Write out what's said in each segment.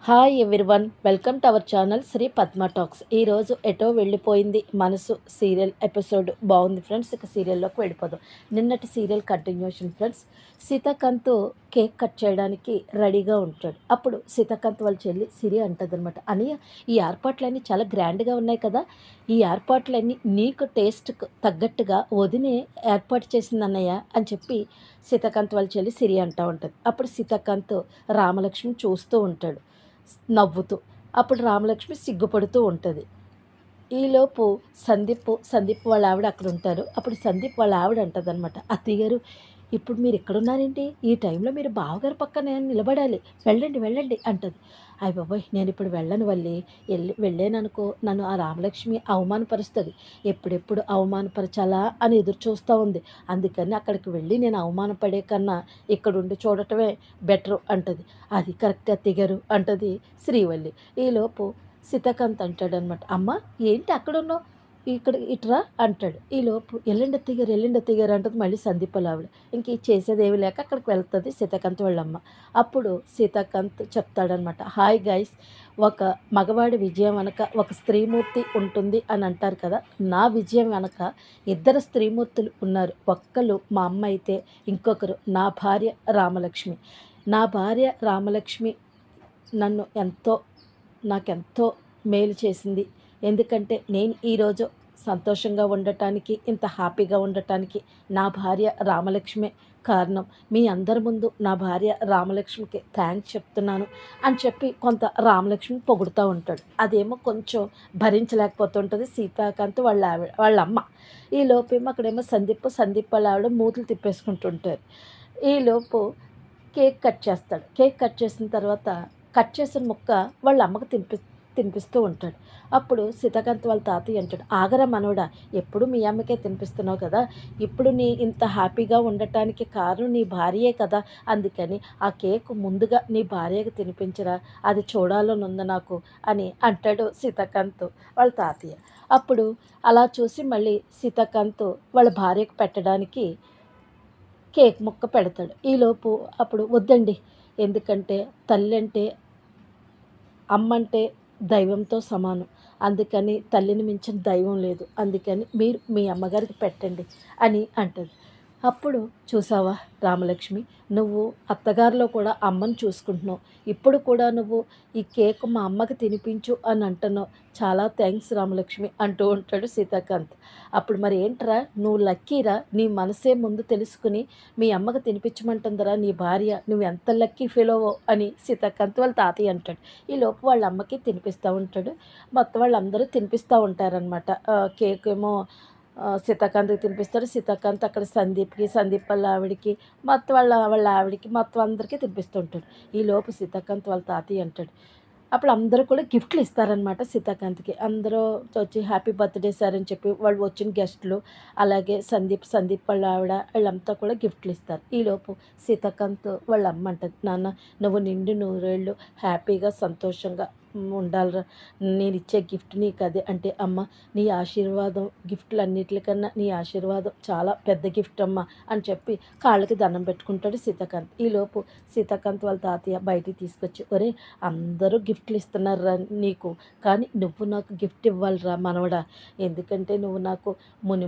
Hi everyone, welcome to our channel Sri Padma talks. ఈరోజు ఎటో వెళ్ళిపోయింది మనసు సీరియల్ ఎపిసోడ్ బాగుంది ఫ్రెండ్స్. ఇక సీరియల్లోకి వెళ్ళిపోదాం. నిన్నటి serial continuation friends. Seethakanth cake cut చేయడానికి రెడీగా ఉంటాడు. అప్పుడు సీతాకాంత్ వాళ్ళ చెల్లి సిరి అంటదనమాట, అన్నయ్య ఈ ఏర్పాట్లన్నీ చాలా గ్రాండ్గా ఉన్నాయి కదా, ఈ ఏర్పాట్లన్నీ నీకు టేస్ట్కు తగ్గట్టుగా వదినే ఏర్పాటు చేసింది అన్నయ్య అని చెప్పి సీతాకాంత్ వాళ్ళ చెల్లి సిరి అంటూ ఉంటుంది. అప్పుడు సీతాకాంత్ రామలక్ష్మి చూస్తూ ఉంటాడు నవ్వుతూ. అప్పుడు రామలక్ష్మి సిగ్గుపడుతూ ఉంటుంది. ఈలోపు సందీప్ వాళ్ళ ఆవిడ అక్కడ ఉంటారు. అప్పుడు సందీప్ వాళ్ళ ఆవిడ అంటదనమాట, అత్తయ్య గారు ఇప్పుడు మీరు ఎక్కడున్నారేంటి, ఈ టైంలో మీరు బావగారు పక్కన నిలబడాలి, వెళ్ళండి వెళ్ళండి అంటది. అయ్య బాబోయ్, నేను ఇప్పుడు వెళ్ళను వల్లి, వెళ్ళాననుకో నన్ను ఆ రామలక్ష్మి అవమానపరుస్తుంది, ఎప్పుడెప్పుడు అవమానపరచాలా అని ఎదురు చూస్తూ ఉంది, అందుకని అక్కడికి వెళ్ళి నేను అవమానపడే కన్నా ఇక్కడ ఉండి చూడటమే బెటరు అంటది. అది కరెక్ట్ అత్తయ్య గారు అంటది శ్రీవల్లి. ఈలోపు సీతాకాంత్ అంటాడనమాట, అమ్మ ఏంటి అక్కడున్నావు, ఇక్కడ ఇట్రా అంటాడు. ఈలోపు ఎల్లండి అత్తయ్య గారు అంటది మళ్ళీ సందీప ఆవిడ. ఇంక చేసేదేమి లేక అక్కడికి వెళ్తుంది సీతాకాంత్ వాళ్ళమ్మ. అప్పుడు సీతాకాంత్ చెప్తాడనమాట, హాయ్ గైస్, ఒక మగవాడి విజయం వెనక ఒక స్త్రీమూర్తి ఉంటుంది అని అంటారు కదా, నా విజయం వెనక ఇద్దరు స్త్రీమూర్తులు ఉన్నారు. ఒక్కరు మా అమ్మ అయితే ఇంకొకరు నా భార్య రామలక్ష్మి. నా భార్య రామలక్ష్మి నన్ను నాకెంతో మేలు చేసింది. ఎందుకంటే నేను ఈరోజు సంతోషంగా ఉండటానికి, ఇంత హ్యాపీగా ఉండటానికి నా భార్య రామలక్ష్మే కారణం. మీ అందరి ముందు నా భార్య రామలక్ష్మికి థ్యాంక్స్ చెప్తున్నాను అని చెప్పి కొంత రామలక్ష్మి పొగుడుతూ ఉంటాడు. అదేమో కొంచెం భరించలేకపోతుంటుంది సీతాకాంత్ వాళ్ళ అమ్మ. ఈలోపేమో అక్కడేమో సందీప్ వాళ్ళ ఆవిడ మూతులు తిప్పేసుకుంటుంటారు. ఈలోపు కేక్ కట్ చేస్తాడు. కేక్ కట్ చేసిన తర్వాత కట్ చేసిన ముక్క వాళ్ళ అమ్మకు తినిపిస్తూ ఉంటాడు. అప్పుడు సీతాకాంత్ వాళ్ళ తాతయ్య అంటాడు, ఆగరా మనవడా, ఎప్పుడు మీ అమ్మకే తినిపిస్తున్నావు కదా, ఇప్పుడు నీ ఇంత హ్యాపీగా ఉండటానికి కారణం నీ భార్యే కదా, అందుకని ఆ కేక్ ముందుగా నీ భార్యకు తినిపించరా, అది చూడాలని ఉంది నాకు అని అంటాడు సీతాకాంత్ వాళ్ళ తాతయ్య. అప్పుడు అలా చూసి మళ్ళీ సీతాకాంత్ వాళ్ళ భార్యకు పెట్టడానికి కేక్ ముక్క పెడతాడు. ఈలోపు అప్పుడు వద్దండి, ఎందుకంటే తల్లి అంటే అమ్మంటే దైవంతో సమానం, అందుకని తల్లిని మించిన దైవం లేదు, అందుకని మీరు మీ అమ్మగారికి పెట్టండి అని అంటది. అప్పుడు చూసావా రామలక్ష్మి, నువ్వు అత్తగారిలో కూడా అమ్మని చూసుకుంటున్నావు, ఇప్పుడు కూడా నువ్వు ఈ కేక్ మా అమ్మకి తినిపించు అని అంటున్నావు, చాలా థ్యాంక్స్ రామలక్ష్మి అంటూ ఉంటాడు సీతాకాంత్. అప్పుడు మరి ఏంట్రా నువ్వు లక్కీరా, నీ మనసే ముందు తెలుసుకుని మీ అమ్మకి తినిపించమంటుందరా నీ భార్య, నువ్వు ఎంత లక్కీ ఫీల్ అవ్వో అని సీతాకాంత్ వాళ్ళ తాతయ్య అంటాడు. ఈలోపు వాళ్ళ అమ్మకి తినిపిస్తూ ఉంటాడు. మొత్తం వాళ్ళందరూ తినిపిస్తూ ఉంటారనమాట. కేక్ ఏమో సీతాకాంత్కి తినిపిస్తాడు. సీతాకాంత్ అక్కడ సందీప్ వాళ్ళ ఆవిడికి, మొత్తం వాళ్ళ ఆవిడికి, మొత్తం అందరికీ తినిపిస్తూ ఉంటాడు. ఈలోపు సీతాకాంత్ వాళ్ళ తాతయ్య అంటాడు, అప్పుడు అందరూ కూడా గిఫ్ట్లు ఇస్తారనమాట సీతాకాంత్కి. అందరూ వచ్చి హ్యాపీ బర్త్డే సార్ అని చెప్పి వాళ్ళు వచ్చిన గెస్టులు, అలాగే సందీప్ వాళ్ళ ఆవిడ, వీళ్ళంతా కూడా గిఫ్ట్లు ఇస్తారు. ఈలోపు సీతాకాంత్ వాళ్ళ అమ్మ అంటది, నాన్న నువ్వు నిండు నూరేళ్ళు హ్యాపీగా సంతోషంగా ఉండాలిరా, నేను ఇచ్చే గిఫ్ట్ నీకు అదే అంటే అమ్మ నీ ఆశీర్వాదం, గిఫ్ట్లు అన్నిటికన్నా నీ ఆశీర్వాదం చాలా పెద్ద గిఫ్ట్ అమ్మ అని చెప్పి కాళ్ళకి దండం పెట్టుకుంటాడు సీతాకాంత్. ఈలోపు సీతాకాంత్ వాళ్ళ తాతయ్య బయటికి తీసుకొచ్చి, ఒరే అందరూ గిఫ్ట్లు ఇస్తున్నారా నీకు, కానీ నువ్వు నాకు గిఫ్ట్ ఇవ్వాలిరా మనవడా, ఎందుకంటే నువ్వు నాకు ముని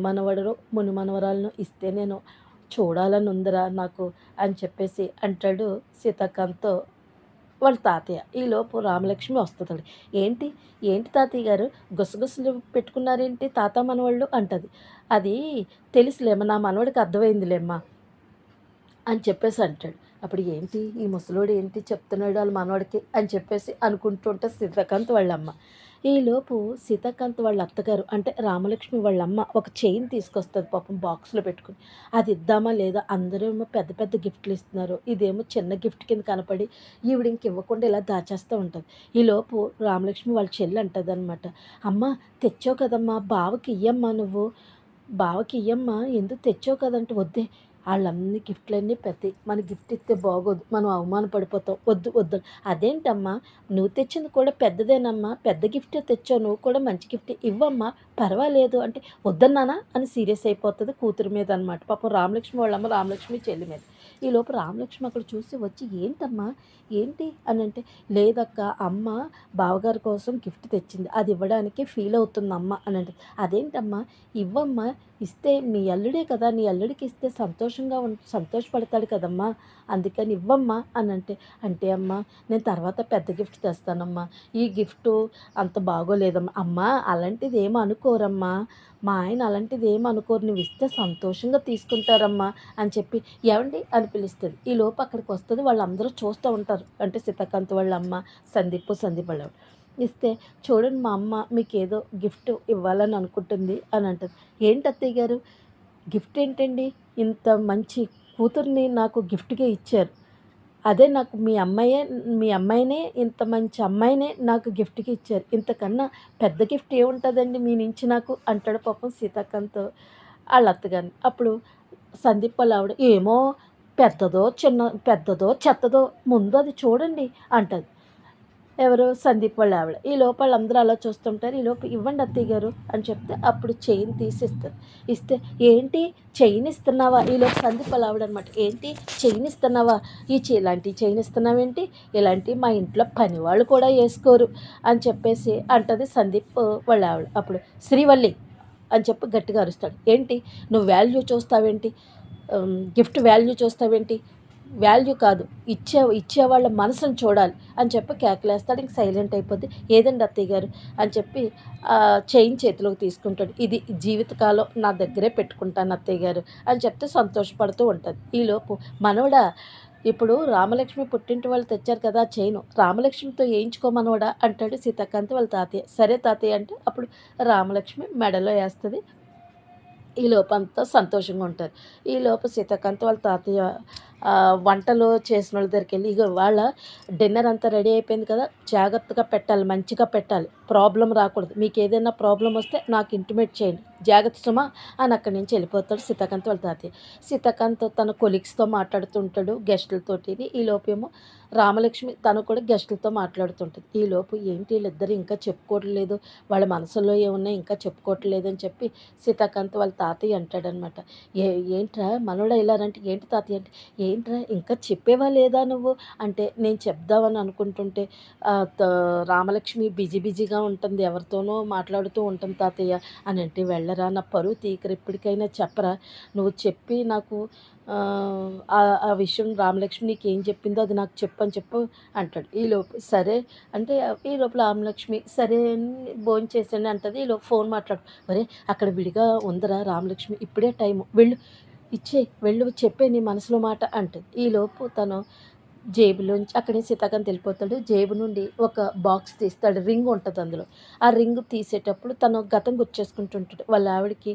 మనవరాలను ఇస్తే నేను చూడాలని ఉందిరా నాకు అని చెప్పేసి అంటాడు సీతాకాంత్ వాళ్ళ తాతయ్య. ఈలోపు రామలక్ష్మి వస్తుంది. ఏంటి ఏంటి తాతయ్య గారు గుసగుసలు పెట్టుకున్నారేంటి తాత మనవాళ్ళు అంటది. అది తెలుసులేమ్మా, నా మనవడికి అర్థమైందిలేమ్మా అని చెప్పేసి అంటాడు. అప్పుడు ఏంటి ఈ ముసలోడు ఏంటి చెప్తున్నాడు వాళ్ళ మనవడికి అని చెప్పేసి అనుకుంటుంటే సీతాకాంత్ వాళ్ళమ్మ. ఈలోపు సీతాకాంత్ వాళ్ళ అత్తగారు అంటే రామలక్ష్మి వాళ్ళమ్మ ఒక చైన్ తీసుకొస్తుంది పాపం బాక్స్లో పెట్టుకుని. అది ఇద్దామా లేదా, అందరూ ఏమో పెద్ద పెద్ద గిఫ్ట్లు ఇస్తున్నారు, ఇదేమో చిన్న గిఫ్ట్ కింద కనపడి ఈవిడ ఇంక ఇవ్వకుండా ఇలా దాచేస్తూ ఉంటుంది. ఈలోపు రామలక్ష్మి వాళ్ళ చెల్లి అంటుంది అనమాట, అమ్మ తెచ్చావు కదమ్మా బావకి ఇయ్యమ్మా, నువ్వు బావకి ఇయ్యమ్మా, ఎందుకు తెచ్చావు కదంటే, వద్దే వాళ్ళన్ని గిఫ్ట్లన్నీ పెద్దవి, మన గిఫ్ట్ ఇస్తే బాగోదు, మనం అవమానపడిపోతాం, వద్దు వద్దు. అదేంటమ్మా నువ్వు తెచ్చింది కూడా పెద్దదేనమ్మా, పెద్ద గిఫ్ట్ తెచ్చావు, నువ్వు కూడా మంచి గిఫ్ట్ ఇవ్వమ్మా పర్వాలేదు అంటే, వద్దన్నానా అని సీరియస్ అయిపోతుంది కూతురు మీద అనమాట, పాపం రామలక్ష్మి వాళ్ళమ్మ రామలక్ష్మి చెల్లి మీద. ఈలోపు రామలక్ష్మి అక్కడ చూసి వచ్చి, ఏంటమ్మా ఏంటి అని అంటే, లేదక్క అమ్మ బావగారి కోసం గిఫ్ట్ తెచ్చింది, అది ఇవ్వడానికి ఫీల్ అవుతుంది అమ్మ అని అంటే, అదేంటమ్మా ఇవ్వమ్మా, ఇస్తే మీ అల్లుడే కదా, నీ అల్లుడికి ఇస్తే సంతోషపడతాడు కదమ్మా, అందుకని ఇవ్వమ్మా అని అంటే, అంటే అమ్మ నేను తర్వాత పెద్ద గిఫ్ట్ తెస్తానమ్మా, ఈ గిఫ్టు అంత బాగోలేదమ్మా. అమ్మా అలాంటిది ఏమి అనుకోరమ్మా, మా ఆయన అలాంటిది ఏమి అనుకోరు, నువ్వు ఇస్తే సంతోషంగా తీసుకుంటారమ్మా అని చెప్పి, ఏమండి అని పిలుస్తుంది. ఈలోపు అక్కడికి వస్తుంది, వాళ్ళందరూ చూస్తూ ఉంటారు. అంటే సీతాకాంత్ వాళ్ళ అమ్మ, సందీప్ వాళ్ళ ఇస్తే, చూడండి మా అమ్మ మీకు ఏదో గిఫ్ట్ ఇవ్వాలని అనుకుంటుంది అని అంటుంది. ఏంటి అత్తయ్య గారు గిఫ్ట్ ఏంటండి, ఇంత మంచి కూతుర్ని నాకు గిఫ్ట్గా ఇచ్చారు, అదే నాకు మీ అమ్మాయినే ఇంత మంచి అమ్మాయినే నాకు గిఫ్ట్‌కి ఇచ్చారు, ఇంతకన్నా పెద్ద గిఫ్ట్ ఏముంటుందండి మీ నుంచి నాకు అంటాడు పాపం సీతాకాంత్ ఆళ్ళ అత్తగారిని. అప్పుడు సందీప్ వాళ్ళ ఆవిడ, ఏమో పెద్దదో చెత్తదో ముందు అది చూడండి అంటది. ఎవరు సందీప్ వాళ్ళ ఆవిడ. ఈ లోపు ఆళ్ళందరూ అలా చూస్తుంటారు. ఈలోపు ఇవ్వండి అత్తయ్య గారు అని చెప్తే అప్పుడు చైన్ తీసిస్తది. ఇస్తే, ఏంటి చైన్ ఇస్తున్నావా? ఈలోపు సందీప్ వాళ్ళ ఆవిడ అనమాట. ఏంటి చైన్ ఇస్తున్నావా? ఇలాంటి చైన్ ఇస్తున్నావేంటి? ఇలాంటివి మా ఇంట్లో పనివాళ్ళు కూడా ఏసుకోరు అని చెప్పేసి అంటది సందీప్ వాళ్ళ ఆవిడ. అప్పుడు శ్రీవల్లి అని చెప్పి గట్టిగా అరుస్తాడు. ఏంటి నువ్వు వాల్యూ చూస్తావేంటి? గిఫ్ట్ వాల్యూ చూస్తావేంటి? వాల్యూ కాదు, ఇచ్చేవాళ్ళ మనసుని చూడాలి అని చెప్పి కేకలేస్తాడు. ఇంక సైలెంట్ అయిపోద్ది. ఏదండి అత్తయ్య గారు అని చెప్పి చైన్ చేతిలోకి తీసుకుంటాడు. ఇది జీవితకాలం నా దగ్గరే పెట్టుకుంటాను అత్తయ్య గారు అని చెప్తే సంతోషపడుతూ ఉంటుంది. ఈలోపు మనవడా, ఇప్పుడు రామలక్ష్మి పుట్టింటి వాళ్ళు తెచ్చారు కదా చైను, రామలక్ష్మితో వేయించుకోమనవడా అంటాడు సీతాకాంత్ వాళ్ళ తాతయ్య. సరే తాతయ్య అంటే అప్పుడు రామలక్ష్మి మెడలో వేస్తుంది. ఈలోపు అంతా సంతోషంగా ఉంటారు. ఈలోపు సీతాకాంత్ వాళ్ళ తాతయ్య వంటలు చేసిన వాళ్ళ దగ్గరికి వెళ్ళి, ఇగో వాళ్ళ డిన్నర్ అంతా రెడీ అయిపోయింది కదా, జాగ్రత్తగా పెట్టాలి, మంచిగా పెట్టాలి, ప్రాబ్లం రాకూడదు, మీకు ఏదైనా ప్రాబ్లం వస్తే నాకు ఇంటిమేట్ చేయండి, జాగ్రత్త సుమా అని అక్కడి నుంచి వెళ్ళిపోతాడు సీతాకాంత్ వాళ్ళ తాతయ్య. సీతాకాంత్ తన కొలీగ్స్తో మాట్లాడుతుంటాడు, గెస్టులతోటి. ఈలోపేమో రామలక్ష్మి తను కూడా గెస్టులతో మాట్లాడుతుంటుంది. ఈలోపు ఏంటి వీళ్ళిద్దరు ఇంకా చెప్పుకోవట్లేదు, వాళ్ళ మనసులో ఏమున్నాయి ఇంకా చెప్పుకోవట్లేదు అని చెప్పి సీతాకాంత్ వాళ్ళ తాతయ్య అంటాడనమాట. ఏంట్రా మనోడా ఇలా అంటే, ఏంటి తాతయ్య అంటే, ఏంట్రా ఇంకా చెప్పేవా లేదా నువ్వు అంటే, నేను చెప్దామని అనుకుంటుంటే రామలక్ష్మి బిజీగా ఉంటుంది, ఎవరితోనో మాట్లాడుతూ ఉంటుంది తాతయ్య అని అంటే, వెళ్ళరా నా పరువు తీకరు, ఇప్పటికైనా చెప్పరా, నువ్వు చెప్పి నాకు ఆ విషయం రామలక్ష్మి నీకేం చెప్పిందో అది నాకు చెప్పని చెప్పు అంటాడు. ఈలోపు సరే అంటే, ఈలోపు రామలక్ష్మి సరే అని భోంచేసాను అంటది. ఈలోపు ఫోన్ మాట్లాడు, ఒరే అక్కడ విడిగా ఉందరా రామలక్ష్మి, ఇప్పుడే టైము, వెళ్ళు వెళ్ళు చెప్పే నీ మనసులో మాట అంటది. ఈలోపు తను జేబులోంచి అక్కడే సీతాకాంత్ వెళ్ళిపోతాడు. జేబు నుండి ఒక బాక్స్ తీస్తాడు, రింగ్ ఉంటుంది అందులో. ఆ రింగ్ తీసేటప్పుడు తను గతం గుర్తుచేసుకుంటుంటాడు. వాళ్ళ ఆవిడకి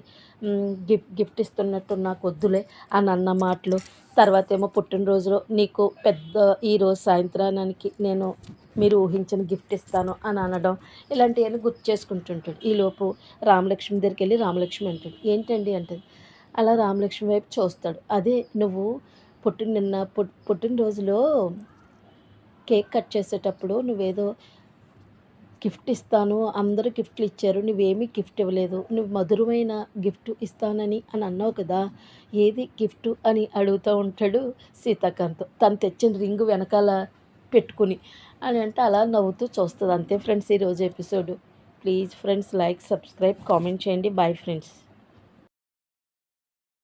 గిఫ్ట్ ఇస్తున్నట్టు నాకు వద్దులే అని అన్న మాటలు, తర్వాత ఏమో పుట్టినరోజులో నీకు పెద్ద ఈరోజు సాయంత్రానికి నేను మీరు ఊహించిన గిఫ్ట్ ఇస్తాను అని అనడం, ఇలాంటివన్నీ గుర్తు చేసుకుంటుంటాడు. ఈలోపు రామలక్ష్మి దగ్గరికి వెళ్ళి రామలక్ష్మి అంటాడు, ఏంటండి అంటది. అలా రామలక్ష్మి వైపు చూస్తాడు. అదే నువ్వు పుట్టినరోజులో కేక్ కట్ చేసేటప్పుడు నువ్వేదో గిఫ్ట్ ఇస్తాను, అందరూ గిఫ్ట్లు ఇచ్చారు, నువ్వేమీ గిఫ్ట్ ఇవ్వలేదు, నువ్వు మధురమైన గిఫ్ట్ ఇస్తానని అని అన్నావు కదా, ఏది గిఫ్టు అని అడుగుతూ ఉంటాడు సీతాకాంత్ తను తెచ్చిన రింగు వెనకాల పెట్టుకుని. అని అంటే అలా నవ్వుతూ చూస్తుంది. అంతే ఫ్రెండ్స్ ఈరోజు episode. Please friends like, subscribe, comment చేయండి. Bye friends.